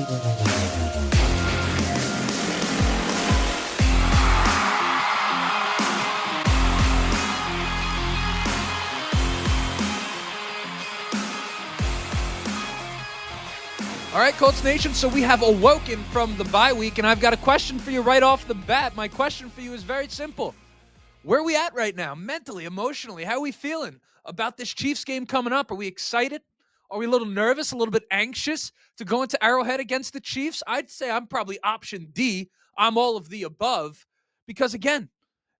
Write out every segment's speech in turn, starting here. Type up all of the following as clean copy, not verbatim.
All right, Colts Nation, so we have awoken from the bye week, and I've got a question for you right off the bat. My question for you is very simple. Where are we at right now, mentally, emotionally? How are we feeling about this Chiefs game coming up? Are we excited? Are we a little nervous, a little bit anxious to go into Arrowhead against the Chiefs? I'd say I'm probably option D. I'm all of the above because, again,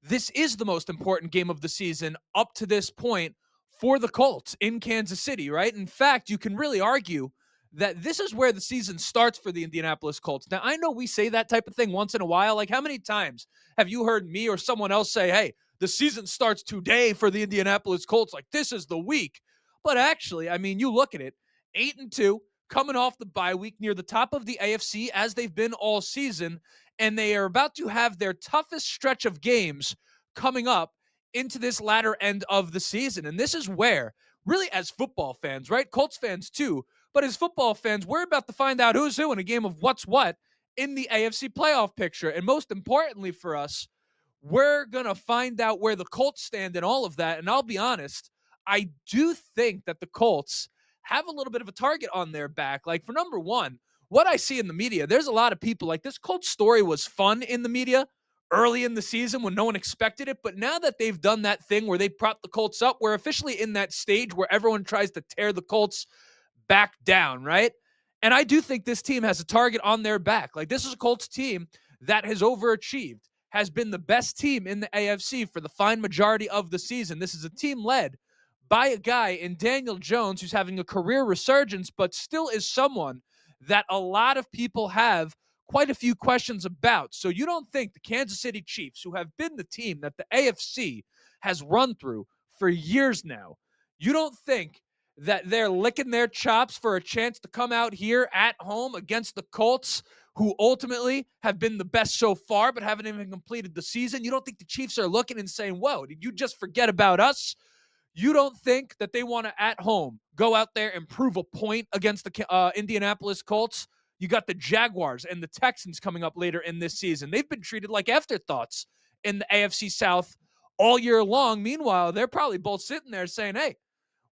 this is the most important game of the season up to this point for the Colts in Kansas City, right? In fact, you can really argue that this is where the season starts for the Indianapolis Colts. Now, I know we say that type of thing once in a while. Like, how many times have you heard me or someone else say, hey, the season starts today for the Indianapolis Colts? Like, this is the week. But actually, I mean, you look at it, 8-2, coming off the bye week near the top of the AFC as they've been all season, and they are about to have their toughest stretch of games coming up into this latter end of the season. And this is where, really, as football fans, right? Colts fans too, but as football fans, we're about to find out who's who in a game of what's what in the AFC playoff picture. And most importantly for us, we're going to find out where the Colts stand in all of that. And I'll be honest, I do think that the Colts have a little bit of a target on their back. Like, for number one, what I see in the media, there's a lot of people like this Colts story was fun in the media early in the season when no one expected it. But now that they've done that thing where they prop the Colts up, we're officially in that stage where everyone tries to tear the Colts back down, right? And I do think this team has a target on their back. Like, this is a Colts team that has overachieved, has been the best team in the AFC for the fine majority of the season. This is a team led by a guy in Daniel Jones who's having a career resurgence, but still is someone that a lot of people have quite a few questions about. So you don't think the Kansas City Chiefs, who have been the team that the AFC has run through for years now, you don't think that they're licking their chops for a chance to come out here at home against the Colts, who ultimately have been the best so far but haven't even completed the season? You don't think the Chiefs are looking and saying, whoa, did you just forget about us? You don't think that they want to, at home, go out there and prove a point against the Indianapolis Colts? You got the Jaguars and the Texans coming up later in this season. They've been treated like afterthoughts in the AFC South all year long. Meanwhile, they're probably both sitting there saying, hey,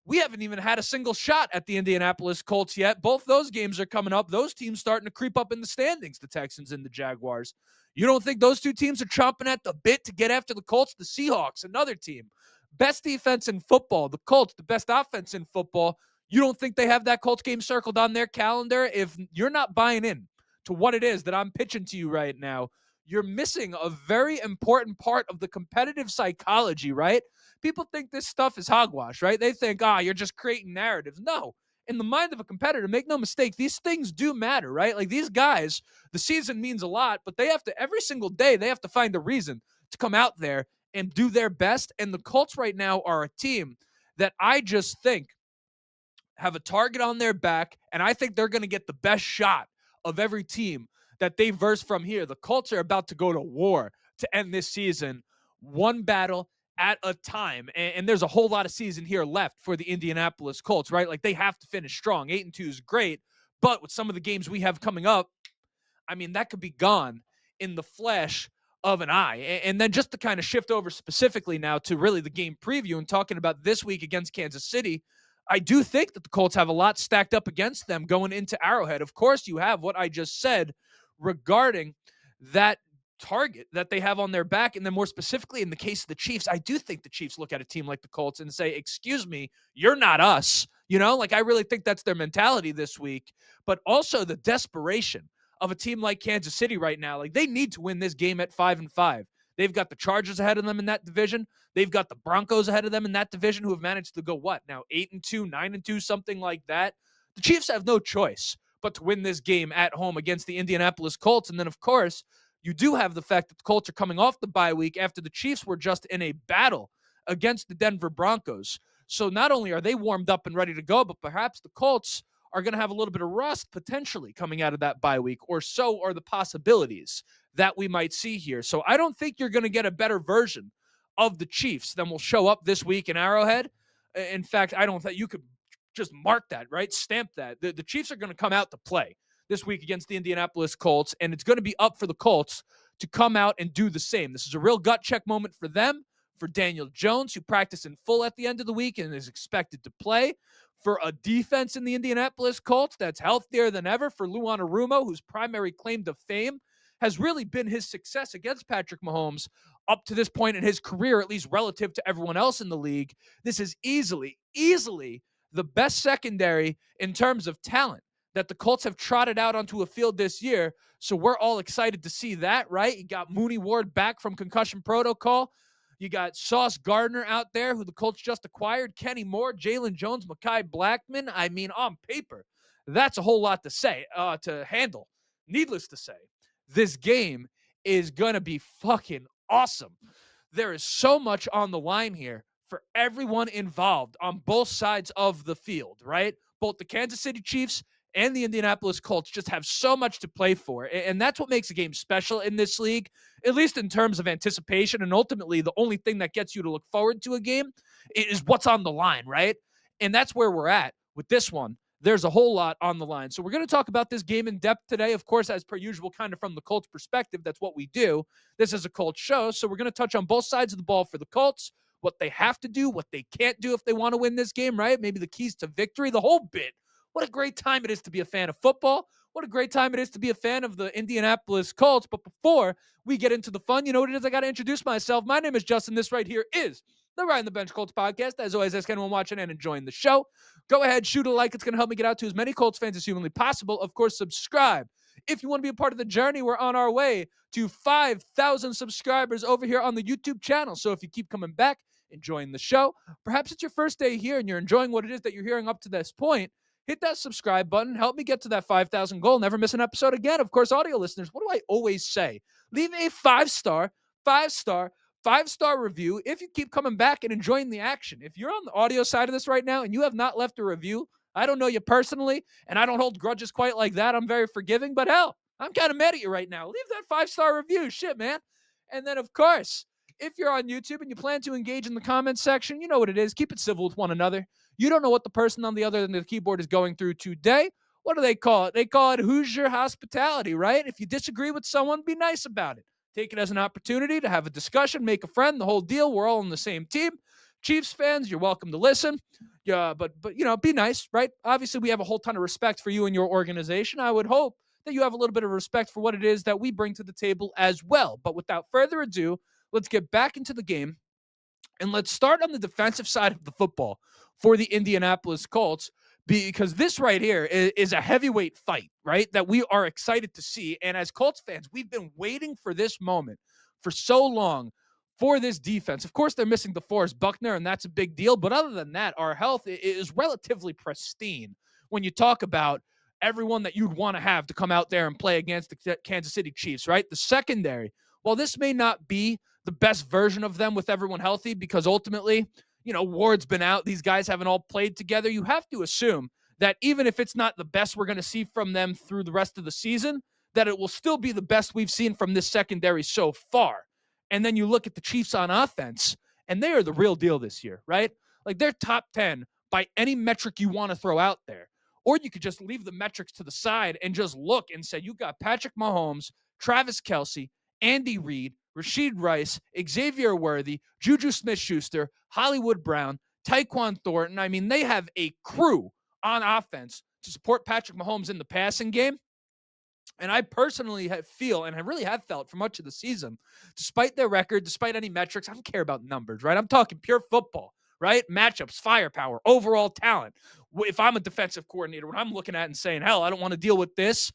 we haven't even had a single shot at the Indianapolis Colts yet. Both those games are coming up. Those teams starting to creep up in the standings, the Texans and the Jaguars. You don't think those two teams are chomping at the bit to get after the Colts? The Seahawks, another team. Best defense in football. The Colts, the best offense in football. You don't think they have that Colts game circled on their calendar? If you're not buying in to what it is that I'm pitching to you right now, you're missing a very important part of the competitive psychology, right? People think this stuff is hogwash, right? They think, you're just creating narratives. No. In the mind of a competitor, make no mistake, these things do matter, right? Like, these guys, the season means a lot, but they have to, every single day, they have to find a reason to come out there and do their best. And the Colts right now are a team that I just think have a target on their back, and I think they're going to get the best shot of every team that they verse from here. The Colts are about to go to war to end this season, one battle at a time. And there's a whole lot of season here left for the Indianapolis Colts, right? Like, they have to finish strong. 8-2 is great, but with some of the games we have coming up, I mean, that could be gone in the flash of an eye. And then just to kind of shift over specifically now to really the game preview and talking about this week against Kansas City, I do think that the Colts have a lot stacked up against them going into Arrowhead. Of course, you have what I just said regarding that target that they have on their back. And then more specifically, in the case of the Chiefs, I do think the Chiefs look at a team like the Colts and say, excuse me, you're not us. You know, like, I really think that's their mentality this week. But also the desperation of a team like Kansas City right now. Like, they need to win this game at 5-5. They've got the Chargers ahead of them in that division. They've got the Broncos ahead of them in that division, who have managed to go, now 8-2, 9-2, something like that. The Chiefs have no choice but to win this game at home against the Indianapolis Colts. And then, of course, you do have the fact that the Colts are coming off the bye week after the Chiefs were just in a battle against the Denver Broncos. So not only are they warmed up and ready to go, but perhaps the Colts are going to have a little bit of rust potentially coming out of that bye week, or so are the possibilities that we might see here. So I don't think you're going to get a better version of the Chiefs than will show up this week in Arrowhead. In fact, I don't think you could just mark that, right? Stamp that. The Chiefs are going to come out to play. this week against the Indianapolis Colts, and it's going to be up for the Colts to come out and do the same. This is a real gut check moment for them, for Daniel Jones, who practiced in full at the end of the week and is expected to play, for a defense in the Indianapolis Colts that's healthier than ever, for Lou Anarumo, whose primary claim to fame has really been his success against Patrick Mahomes up to this point in his career, at least relative to everyone else in the league. This is easily the best secondary in terms of talent that the Colts have trotted out onto a field this year. So we're all excited to see that, right? You got Mooney Ward back from concussion protocol. You got Sauce Gardner out there, who the Colts just acquired, Kenny Moore, Jalen Jones, Mekhi Blackman. I mean, on paper, that's a whole lot to handle. Needless to say, this game is going to be fucking awesome. There is so much on the line here for everyone involved on both sides of the field, right? Both the Kansas City Chiefs and the Indianapolis Colts just have so much to play for. And that's what makes a game special in this league, at least in terms of anticipation. And ultimately, the only thing that gets you to look forward to a game is what's on the line, right? And that's where we're at with this one. There's a whole lot on the line. So we're going to talk about this game in depth today. Of course, as per usual, kind of from the Colts perspective. That's what we do. This is a Colts show. So we're going to touch on both sides of the ball for the Colts, what they have to do, what they can't do if they want to win this game, right? Maybe the keys to victory, the whole bit. What a great time it is to be a fan of football. What a great time it is to be a fan of the Indianapolis Colts. But before we get into the fun, you know what it is? I got to introduce myself. My name is Justin. This right here is the Ride on the Bench Colts podcast. As always, ask anyone watching and enjoying the show. Go ahead, shoot a like. It's going to help me get out to as many Colts fans as humanly possible. Of course, subscribe. If you want to be a part of the journey, we're on our way to 5,000 subscribers over here on the YouTube channel. So if you keep coming back, enjoying the show, perhaps it's your first day here and you're enjoying what it is that you're hearing up to this point, hit that subscribe button. Help me get to that 5,000 goal. Never miss an episode again. Of course, audio listeners, what do I always say? Leave a five-star review if you keep coming back and enjoying the action. If you're on the audio side of this right now and you have not left a review, I don't know you personally, and I don't hold grudges quite like that. I'm very forgiving, but hell, I'm kind of mad at you right now. Leave that 5-star review. Shit, man. And then, of course, if you're on YouTube and you plan to engage in the comments section, you know what it is. Keep it civil with one another. You don't know what the person on the other end of the keyboard is going through today. What do they call it? They call it Hoosier hospitality, right? If you disagree with someone, be nice about it. Take it as an opportunity to have a discussion, make a friend, the whole deal. We're all on the same team. Chiefs fans, you're welcome to listen. Yeah, but you know, be nice, right? Obviously, we have a whole ton of respect for you and your organization. I would hope that you have a little bit of respect for what it is that we bring to the table as well. But without further ado, let's get back into the game. And let's start on the defensive side of the football for the Indianapolis Colts, because this right here is a heavyweight fight, right, that we are excited to see. And as Colts fans, we've been waiting for this moment for so long for this defense. Of course, they're missing DeForest Buckner, and that's a big deal. But other than that, our health is relatively pristine when you talk about everyone that you'd want to have to come out there and play against the Kansas City Chiefs, right? The secondary, while this may not be the best version of them with everyone healthy, because ultimately, you know, Ward's been out. These guys haven't all played together. You have to assume that even if it's not the best we're going to see from them through the rest of the season, that it will still be the best we've seen from this secondary so far. And then you look at the Chiefs on offense, and they are the real deal this year, right? Like, they're top 10 by any metric you want to throw out there. Or you could just leave the metrics to the side and just look and say, you got Patrick Mahomes, Travis Kelce, Andy Reid, Rashid Rice, Xavier Worthy, Juju Smith-Schuster, Hollywood Brown, Tyquan Thornton. I mean, they have a crew on offense to support Patrick Mahomes in the passing game. And I personally feel, and I really have felt for much of the season, despite their record, despite any metrics, I don't care about numbers, right? I'm talking pure football, right? Matchups, firepower, overall talent. If I'm a defensive coordinator, what I'm looking at and saying, hell, I don't want to deal with this.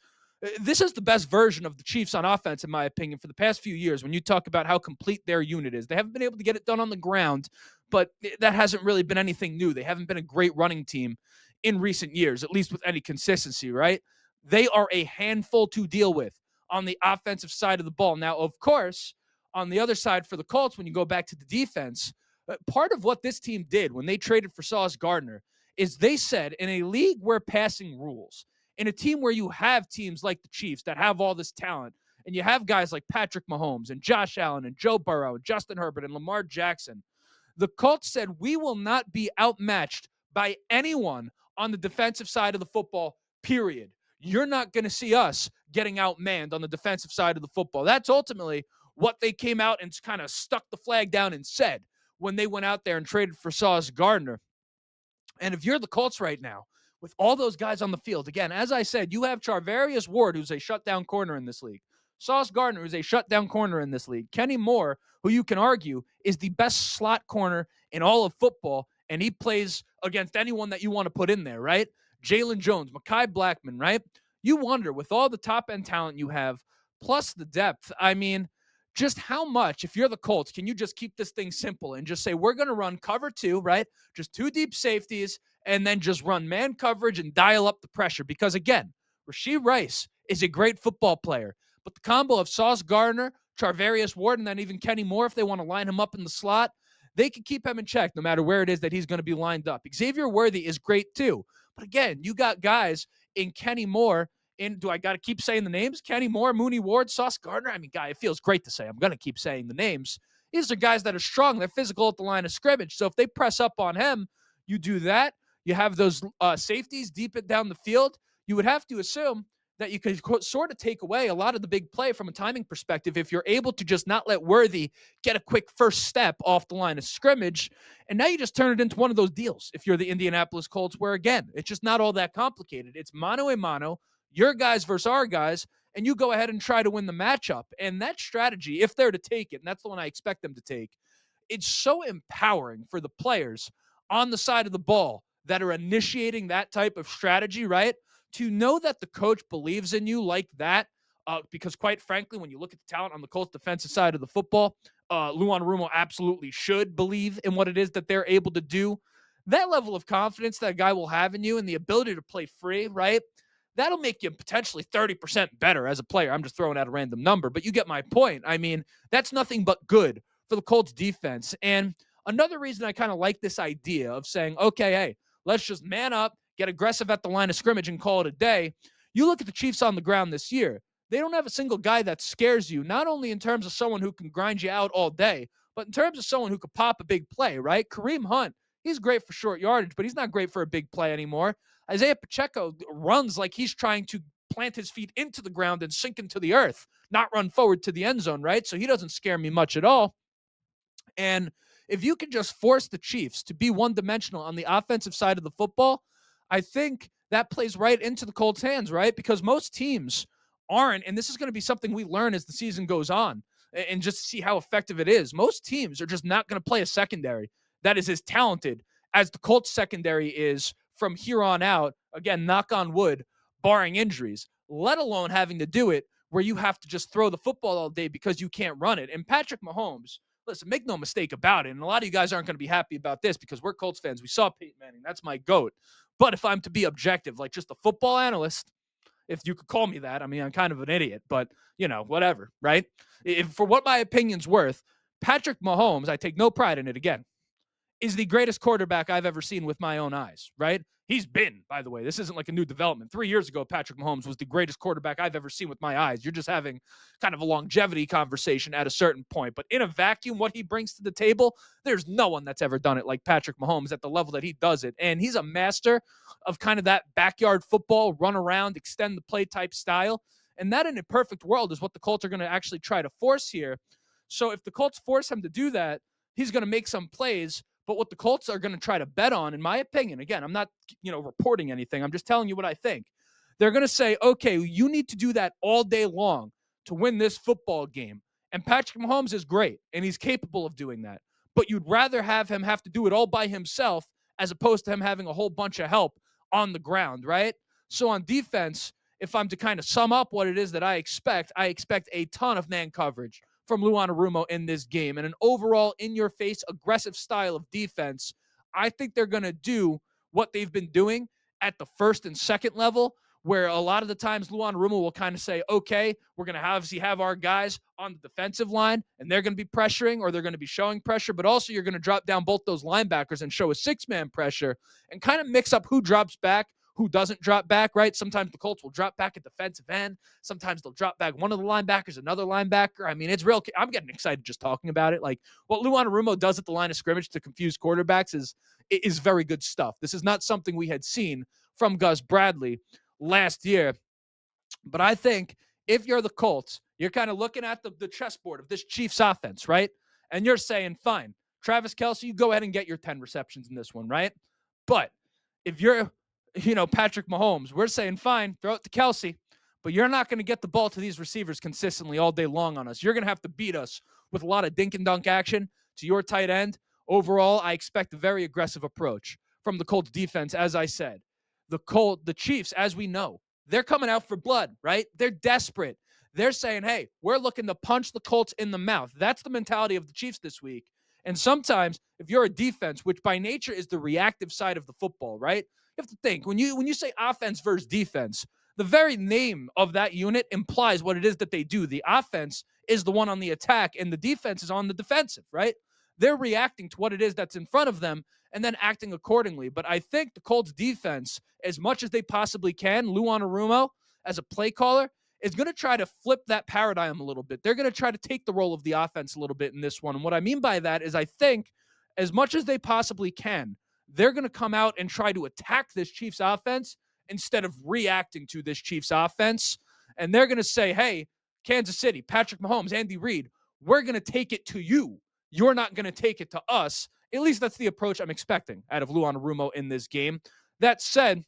This is the best version of the Chiefs on offense, in my opinion, for the past few years. When you talk about how complete their unit is, they haven't been able to get it done on the ground, but that hasn't really been anything new. They haven't been a great running team in recent years, at least with any consistency, right? They are a handful to deal with on the offensive side of the ball. Now, of course, on the other side for the Colts, when you go back to the defense, part of what this team did when they traded for Sauce Gardner is they said, in a league where passing rules, in a team where you have teams like the Chiefs that have all this talent, and you have guys like Patrick Mahomes and Josh Allen and Joe Burrow and Justin Herbert and Lamar Jackson, the Colts said, we will not be outmatched by anyone on the defensive side of the football, period. you're not going to see us getting outmanned on the defensive side of the football. That's ultimately what they came out and kind of stuck the flag down and said when they went out there and traded for Sauce Gardner. And if you're the Colts right now, with all those guys on the field, again, as I said, you have Charvarius Ward, who's a shutdown corner in this league. Sauce Gardner, who's a shutdown corner in this league. Kenny Moore, who you can argue is the best slot corner in all of football, and he plays against anyone that you want to put in there, right? Jalen Jones, Mekhi Blackman, right? You wonder, with all the top-end talent you have, plus the depth, I mean, just how much, if you're the Colts, can you just keep this thing simple and just say, we're going to run cover two, right? Just two deep safeties, and then just run man coverage and dial up the pressure. Because again, Rashee Rice is a great football player, but the combo of Sauce Gardner, Charvarius Ward, and then even Kenny Moore, if they want to line him up in the slot, they can keep him in check no matter where it is that he's going to be lined up. Xavier Worthy is great too. But again, you got guys in Kenny Moore. Do I got to keep saying the names? Kenny Moore, Mooney Ward, Sauce Gardner. I mean, guy, it feels great to say. I'm going to keep saying the names. These are guys that are strong. They're physical at the line of scrimmage. So if they press up on him, you do that. You have those safeties deep it down the field. You would have to assume that you could sort of take away a lot of the big play from a timing perspective if you're able to just not let Worthy get a quick first step off the line of scrimmage. And now you just turn it into one of those deals if you're the Indianapolis Colts where, again, it's just not all that complicated. It's mano a mano, your guys versus our guys, and you go ahead and try to win the matchup. And that strategy, if they're to take it, and that's the one I expect them to take, it's so empowering for the players on the side of the ball that are initiating that type of strategy, right? To know that the coach believes in you like that, because quite frankly, when you look at the talent on the Colts defensive side of the football, Lou Anarumo absolutely should believe in what it is that they're able to do. That level of confidence that a guy will have in you and the ability to play free, right? That'll make you potentially 30% better as a player. I'm just throwing out a random number, but you get my point. I mean, that's nothing but good for the Colts defense. And another reason I kind of like this idea of saying, okay, hey, let's just man up, get aggressive at the line of scrimmage and call it a day. You look at the Chiefs on the ground this year. They don't have a single guy that scares you, not only in terms of someone who can grind you out all day, but in terms of someone who could pop a big play, right? Kareem Hunt, he's great for short yardage, but he's not great for a big play anymore. Isaiah Pacheco runs like he's trying to plant his feet into the ground and sink into the earth, not run forward to the end zone, right? So he doesn't scare me much at all. And if you can just force the Chiefs to be one-dimensional on the offensive side of the football, I think that plays right into the Colts' hands, right? Because most teams aren't, and this is going to be something we learn as the season goes on and just see how effective it is. Most teams are just not going to play a secondary that is as talented as the Colts secondary is from here on out. Again, knock on wood, barring injuries, let alone having to do it where you have to just throw the football all day because you can't run it. And Patrick Mahomes, listen, make no mistake about it. And a lot of you guys aren't going to be happy about this because we're Colts fans. We saw Peyton Manning. That's my GOAT. But if I'm to be objective, like just a football analyst, if you could call me that, I mean, I'm kind of an idiot, but, whatever, right? For what my opinion's worth, Patrick Mahomes, I take no pride in it again, is the greatest quarterback I've ever seen with my own eyes, right? He's been, by the way, this isn't like a new development. 3 years ago, Patrick Mahomes was the greatest quarterback I've ever seen with my eyes. You're just having kind of a longevity conversation at a certain point. But in a vacuum, what he brings to the table, there's no one that's ever done it like Patrick Mahomes at the level that he does it. And he's a master of kind of that backyard football, run around, extend the play type style. And that in a perfect world is what the Colts are going to actually try to force here. So if the Colts force him to do that, he's going to make some plays. But what the Colts are going to try to bet on, in my opinion, again, I'm not, reporting anything. I'm just telling you what I think. They're going to say, okay, you need to do that all day long to win this football game. And Patrick Mahomes is great, and he's capable of doing that. But you'd rather have him have to do it all by himself as opposed to him having a whole bunch of help on the ground, right? So on defense, if I'm to kind of sum up what it is that I expect a ton of man coverage from Lou Anarumo in this game and an overall in-your-face aggressive style of defense. I think they're going to do what they've been doing at the first and second level, where a lot of the times Lou Anarumo will kind of say, okay, we're going to obviously have our guys on the defensive line, and they're going to be pressuring or they're going to be showing pressure, but also you're going to drop down both those linebackers and show a six-man pressure and kind of mix up who drops back, who doesn't drop back, right? Sometimes the Colts will drop back at defensive end. Sometimes they'll drop back one of the linebackers, another linebacker. I mean, it's real. I'm getting excited just talking about it. Like what Lou Anarumo does at the line of scrimmage to confuse quarterbacks is very good stuff. This is not something we had seen from Gus Bradley last year. But I think if you're the Colts, you're kind of looking at the chessboard of this Chiefs offense, right? And you're saying, fine, Travis Kelce, you go ahead and get your 10 receptions in this one, right? But if you're, Patrick Mahomes, we're saying, fine, throw it to Kelce, but you're not going to get the ball to these receivers consistently all day long on us. You're going to have to beat us with a lot of dink and dunk action to your tight end. Overall, I expect a very aggressive approach from the Colts defense, as I said. The Chiefs, as we know, they're coming out for blood, right? They're desperate. They're saying, hey, we're looking to punch the Colts in the mouth. That's the mentality of the Chiefs this week. And sometimes, if you're a defense, which by nature is the reactive side of the football, right? You have to think when you say offense versus defense, the very name of that unit implies what it is that they do. The offense is the one on the attack, and the defense is on the defensive, right? They're reacting to what it is that's in front of them and then acting accordingly. But I think the Colts defense, as much as they possibly can, Lou Anarumo, as a play caller, is going to try to flip that paradigm a little bit. They're going to try to take the role of the offense a little bit in this one. And what I mean by that is I think as much as they possibly can, they're going to come out and try to attack this Chiefs offense instead of reacting to this Chiefs offense. And they're going to say, hey, Kansas City, Patrick Mahomes, Andy Reid, we're going to take it to you. You're not going to take it to us. At least that's the approach I'm expecting out of Lou Anarumo in this game. That said,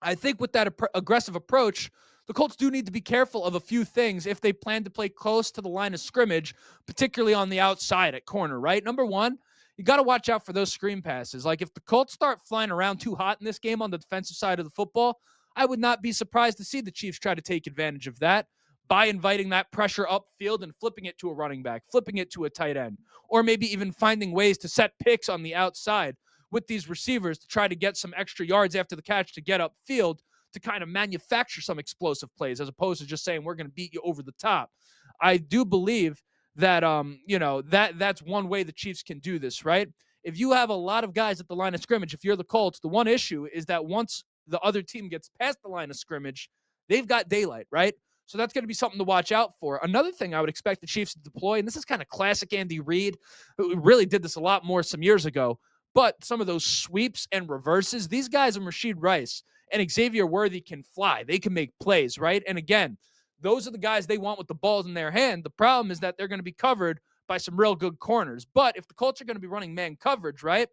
I think with that aggressive approach, the Colts do need to be careful of a few things if they plan to play close to the line of scrimmage, particularly on the outside at corner, right? Number one, you got to watch out for those screen passes. Like if the Colts start flying around too hot in this game on the defensive side of the football, I would not be surprised to see the Chiefs try to take advantage of that by inviting that pressure upfield and flipping it to a running back, flipping it to a tight end, or maybe even finding ways to set picks on the outside with these receivers to try to get some extra yards after the catch to get upfield to kind of manufacture some explosive plays as opposed to just saying we're going to beat you over the top. I do believe that that's one way the Chiefs can do this, right? If you have a lot of guys at the line of scrimmage, if you're the Colts, the one issue is that once the other team gets past the line of scrimmage, they've got daylight, right? So that's going to be something to watch out for. Another thing I would expect the Chiefs to deploy, and this is kind of classic Andy Reid, who really did this a lot more some years ago, but some of those sweeps and reverses, these guys and Rashid Rice and Xavier Worthy can fly. They can make plays, right? And again, those are the guys they want with the balls in their hand. The problem is that they're going to be covered by some real good corners. But if the Colts are going to be running man coverage, right?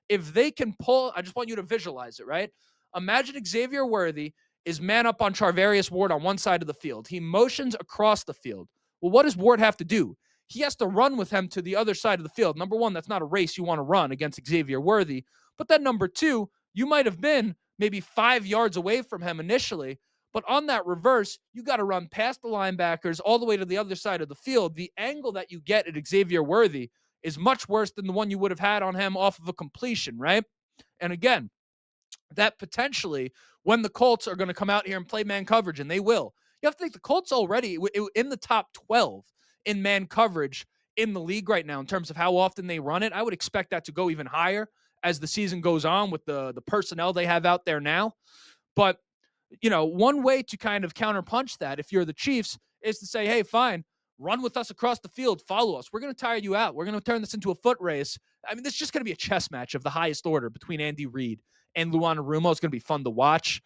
If they can pull, I just want you to visualize it, right? Imagine Xavier Worthy is man up on Charvarius Ward on one side of the field. He motions across the field. Well, what does Ward have to do? He has to run with him to the other side of the field. Number one, that's not a race you want to run against Xavier Worthy. But then number two, you might have been maybe 5 yards away from him initially. But on that reverse, you got to run past the linebackers all the way to the other side of the field. The angle that you get at Xavier Worthy is much worse than the one you would have had on him off of a completion, right? And again, that potentially when the Colts are going to come out here and play man coverage, and they will, you have to think the Colts already in the top 12 in man coverage in the league right now in terms of how often they run it. I would expect that to go even higher as the season goes on with the personnel they have out there now. But, one way to kind of counterpunch that if you're the Chiefs is to say, hey, fine, run with us across the field, follow us. We're going to tire you out. We're going to turn this into a foot race. I mean, this is just going to be a chess match of the highest order between Andy Reid and Lou Anarumo. It's going to be fun to watch.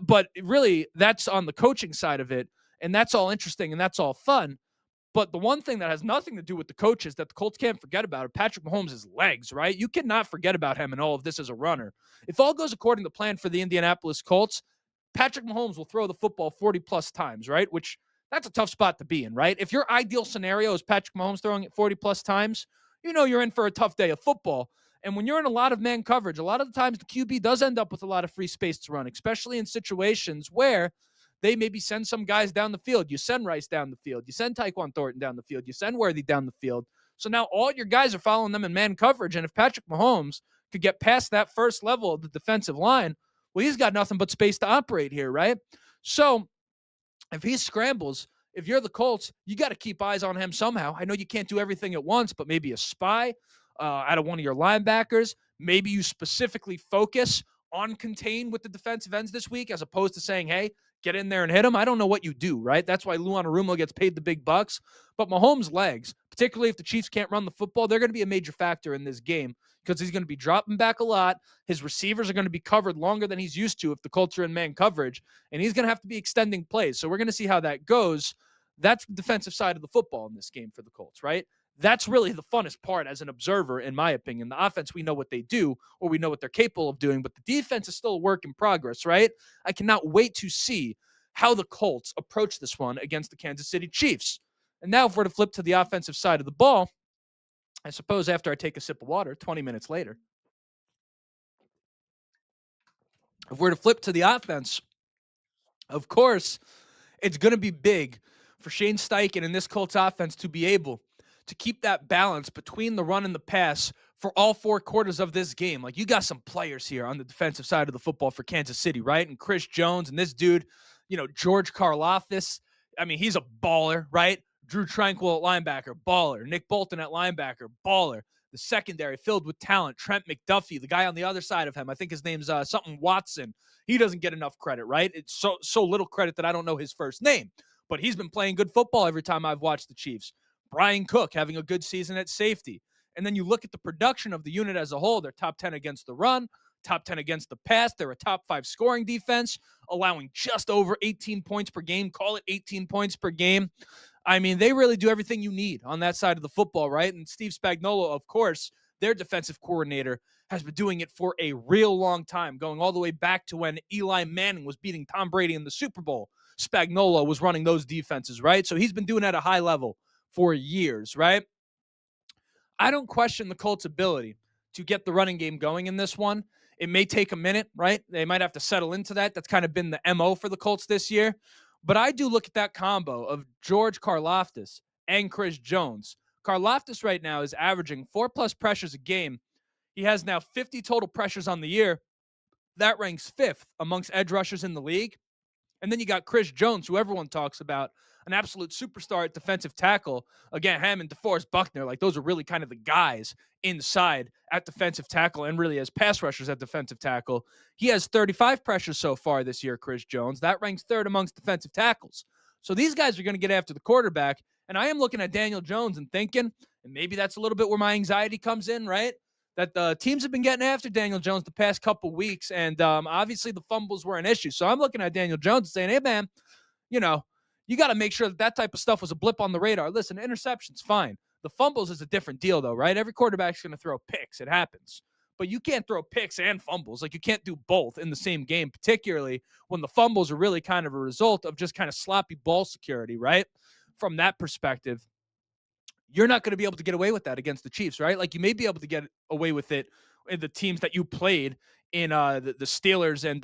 But really, that's on the coaching side of it, and that's all interesting, and that's all fun. But the one thing that has nothing to do with the coaches that the Colts can't forget about are Patrick Mahomes' legs, right? You cannot forget about him in all of this as a runner. If all goes according to plan for the Indianapolis Colts, Patrick Mahomes will throw the football 40-plus times, right? Which, that's a tough spot to be in, right? If your ideal scenario is Patrick Mahomes throwing it 40-plus times, you're in for a tough day of football. And when you're in a lot of man coverage, a lot of the times the QB does end up with a lot of free space to run, especially in situations where they maybe send some guys down the field. You send Rice down the field. You send Tyquan Thornton down the field. You send Worthy down the field. So now all your guys are following them in man coverage. And if Patrick Mahomes could get past that first level of the defensive line, well, he's got nothing but space to operate here, right? So if he scrambles, if you're the Colts, you got to keep eyes on him somehow. I know you can't do everything at once, but maybe a spy out of one of your linebackers. Maybe you specifically focus on contain with the defensive ends this week as opposed to saying, hey, get in there and hit him. I don't know what you do, right? That's why Lou Anarumo gets paid the big bucks. But Mahomes' legs, particularly if the Chiefs can't run the football, they're going to be a major factor in this game. because he's going to be dropping back a lot. His receivers are going to be covered longer than he's used to if the Colts are in man coverage, and he's going to have to be extending plays. So we're going to see how that goes. That's the defensive side of the football in this game for the Colts, right? That's really the funnest part as an observer, in my opinion. The offense, we know what they do, or we know what they're capable of doing, but the defense is still a work in progress, right? I cannot wait to see how the Colts approach this one against the Kansas City Chiefs. And now if we're to flip to the offensive side of the ball, I suppose after I take a sip of water, 20 minutes later, if we're to flip to the offense, of course, it's going to be big for Shane Steichen and this Colts offense to be able to keep that balance between the run and the pass for all 4 quarters of this game. Like, you got some players here on the defensive side of the football for Kansas City, right? And Chris Jones and this dude, George Karlaftis. I mean, he's a baller, right? Drew Tranquil at linebacker, baller. Nick Bolton at linebacker, baller. The secondary filled with talent. Trent McDuffie, the guy on the other side of him, I think his name's something Watson. He doesn't get enough credit, right? It's so little credit that I don't know his first name. But he's been playing good football every time I've watched the Chiefs. Brian Cook having a good season at safety. And then you look at the production of the unit as a whole. They're top 10 against the run, top 10 against the pass. They're a top 5 scoring defense, allowing just over 18 points per game. Call it 18 points per game. I mean, they really do everything you need on that side of the football, right? And Steve Spagnuolo, of course, their defensive coordinator, has been doing it for a real long time, going all the way back to when Eli Manning was beating Tom Brady in the Super Bowl. Spagnuolo was running those defenses, right? So he's been doing it at a high level for years, right? I don't question the Colts' ability to get the running game going in this one. It may take a minute, right? They might have to settle into that. That's kind of been the MO for the Colts this year. But I do look at that combo of George Karlaftis and Chris Jones. Karlaftis right now is averaging 4+ pressures a game. He has now 50 total pressures on the year. That ranks 5th amongst edge rushers in the league. And then you got Chris Jones, who everyone talks about, an absolute superstar at defensive tackle. Again, him and DeForest Buckner, like, those are really kind of the guys inside at defensive tackle and really as pass rushers at defensive tackle. He has 35 pressures so far this year, Chris Jones. That ranks 3rd amongst defensive tackles. So these guys are going to get after the quarterback. And I am looking at Daniel Jones and thinking, and maybe that's a little bit where my anxiety comes in, right? That the teams have been getting after Daniel Jones the past couple weeks, and obviously the fumbles were an issue. So I'm looking at Daniel Jones and saying, hey, man, you got to make sure that type of stuff was a blip on the radar. Listen, interception's fine. The fumbles is a different deal, though, right? Every quarterback's going to throw picks. It happens. But you can't throw picks and fumbles. Like, you can't do both in the same game, particularly when the fumbles are really kind of a result of just kind of sloppy ball security, right? From that perspective, you're not going to be able to get away with that against the Chiefs, right? Like, you may be able to get away with it in the teams that you played in the Steelers, and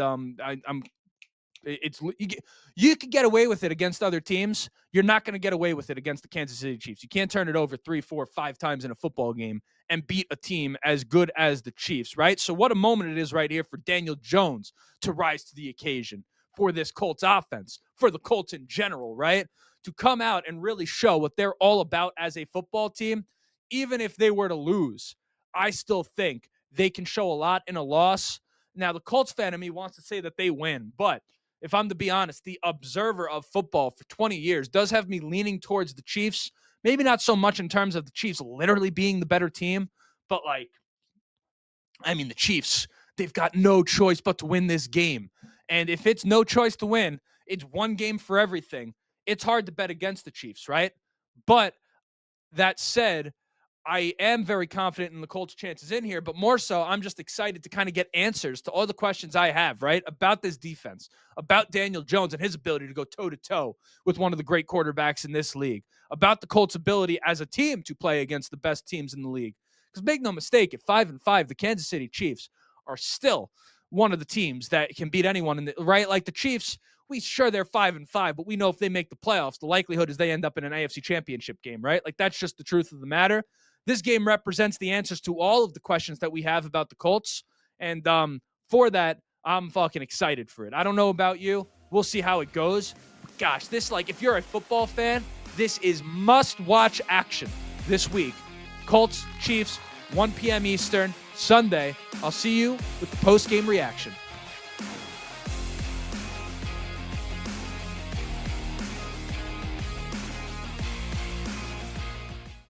you could get away with it against other teams. You're not going to get away with it against the Kansas City Chiefs. You can't turn it over 3, 4, 5 times in a football game and beat a team as good as the Chiefs, right? So what a moment it is right here for Daniel Jones to rise to the occasion for this Colts offense, for the Colts in general, right? To come out and really show what they're all about as a football team. Even if they were to lose, I still think they can show a lot in a loss. Now, the Colts fan of me wants to say that they win, but if I'm to be honest, the observer of football for 20 years does have me leaning towards the Chiefs. Maybe not so much in terms of the Chiefs literally being the better team, but the Chiefs, they've got no choice but to win this game. And if it's no choice to win, it's one game for everything. It's hard to bet against the Chiefs, right? But that said, I am very confident in the Colts' chances in here, but more so, I'm just excited to kind of get answers to all the questions I have, right, about this defense, about Daniel Jones and his ability to go toe-to-toe with one of the great quarterbacks in this league, about the Colts' ability as a team to play against the best teams in the league. Because make no mistake, at 5-5, the Kansas City Chiefs are still one of the teams that can beat anyone in the right. Like the Chiefs, they're 5-5, but we know if they make the playoffs, the likelihood is they end up in an AFC championship game, right? Like, that's just the truth of the matter. This game represents the answers to all of the questions that we have about the Colts. And for that, I'm fucking excited for it. I don't know about you. We'll see how it goes. But gosh, if you're a football fan, this is must-watch action this week. Colts, Chiefs, 1 p.m. Eastern, Sunday. I'll see you with the post-game reaction.